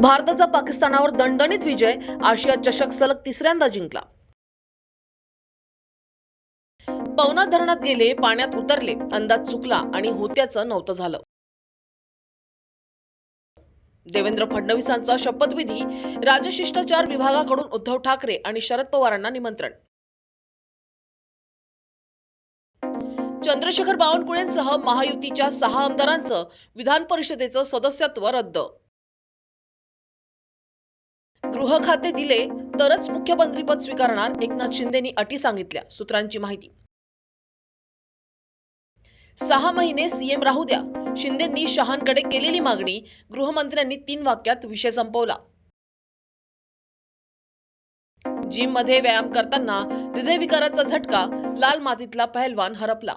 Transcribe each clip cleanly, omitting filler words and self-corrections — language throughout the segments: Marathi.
भारताचा पाकिस्तानावर दणदणीत विजय, आशिया चषक सलग तिसऱ्यांदा जिंकला. पवना धरणात गेले, पाण्यात उतरले, अंदाज चुकला आणि होत्याचं नव्हतं झालं. देवेंद्र फडणवीसांचा शपथविधी, राजशिष्टाचार विभागाकडून उद्धव ठाकरे आणि शरद पवारांना निमंत्रण. चंद्रशेखर बावनकुळेंसह महायुतीच्या 6 आमदारांचं विधान परिषदेचं सदस्यत्व रद्द. गृह खाते दिले तरच मुख्यमंत्रीपद स्वीकारणार, एकनाथ शिंदेंनी अटी सांगितल्या, सूत्रांची माहिती. 6 महिने सीएम राहू द्या, शिंदेंनी शहांकडे केलेली मागणी, गृहमंत्र्यांनी 3 वाक्यात विषय संपवला. जिम मध्ये व्यायाम करताना हृदयविकाराचा झटका, लाल मातीतला पहलवान हरपला.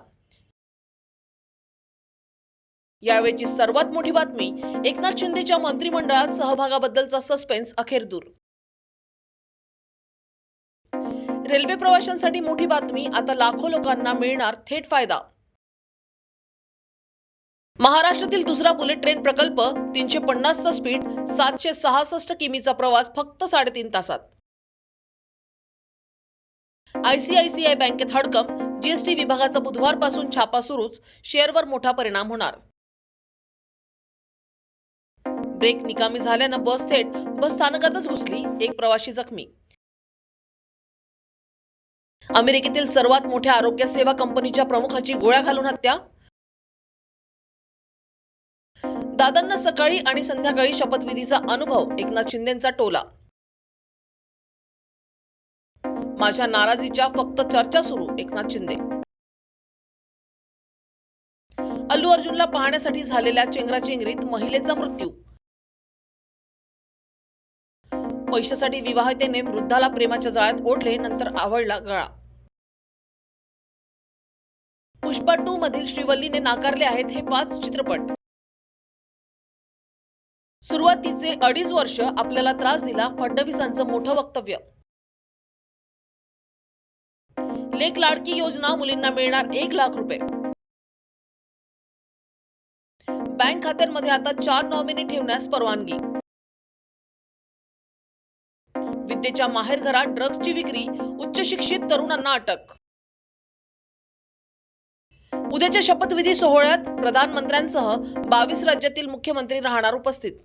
यावेळची सर्वात मोठी बातमी, एकनाथ शिंदेच्या मंत्रिमंडळात सहभागाबद्दलचा सस्पेन्स अखेर दूर. रेल्वे प्रवाशांसाठी मोठी बातमी, आता लाखो लोकांना मिळणार थेट फायदा. महाराष्ट्रातील दुसरा बुलेट ट्रेन प्रकल्प, 350चा स्पीड, 766 किमीचा प्रवास फक्त 3.5 तासात. आयसीआयसीआय बँकेत हडकंप, जीएसटी विभागाचा बुधवारपासून छापा सुरूच, शेअरवर मोठा परिणाम होणार. ब्रेक निकामी झाल्यानं बस थेट बस स्थानकातच घुसली, एक प्रवाशी जखमी. अमेरिकेतील सर्वात मोठ्या आरोग्य सेवा कंपनीच्या प्रमुखाची गोळ्या घालून हत्या. दादांना सकाळी आणि संध्याकाळी शपथविधीचा अनुभव, एकनाथ शिंदेंचा टोला. माझ्या नाराजीच्या फक्त चर्चा सुरू, एकनाथ शिंदे. अल्लू अर्जुनला पाहण्यासाठी झालेल्या चेंगराचेंगरीत महिलेचा मृत्यू. पैशासाठी विवाहितेने वृद्धाला प्रेमाच्या जाळ्यात ओढले, नंतर आवळला गळा. पुष्पा 2 मधील श्रीवल्लीने नाकारले आहेत हे 5 चित्रपट. सुरुवातीचे 2.5 वर्ष आपल्याला त्रास दिला, फडणवीसांचं मोठं वक्तव्य. लेक लाडकी योजना, मुलींना मिळणार 1 लाख रुपये. बँक खात्यांमध्ये आता 4 नॉमिनी ठेवण्यास परवानगी. विद्येच्या माहेरघरात ड्रग्जची विक्री, उच्च शिक्षित तरुणांना अटक. उद्याच्या शपथविधी सोहळ्यात प्रधानमंत्र्यांसह 22 राज्यातील मुख्यमंत्री राहणार उपस्थित.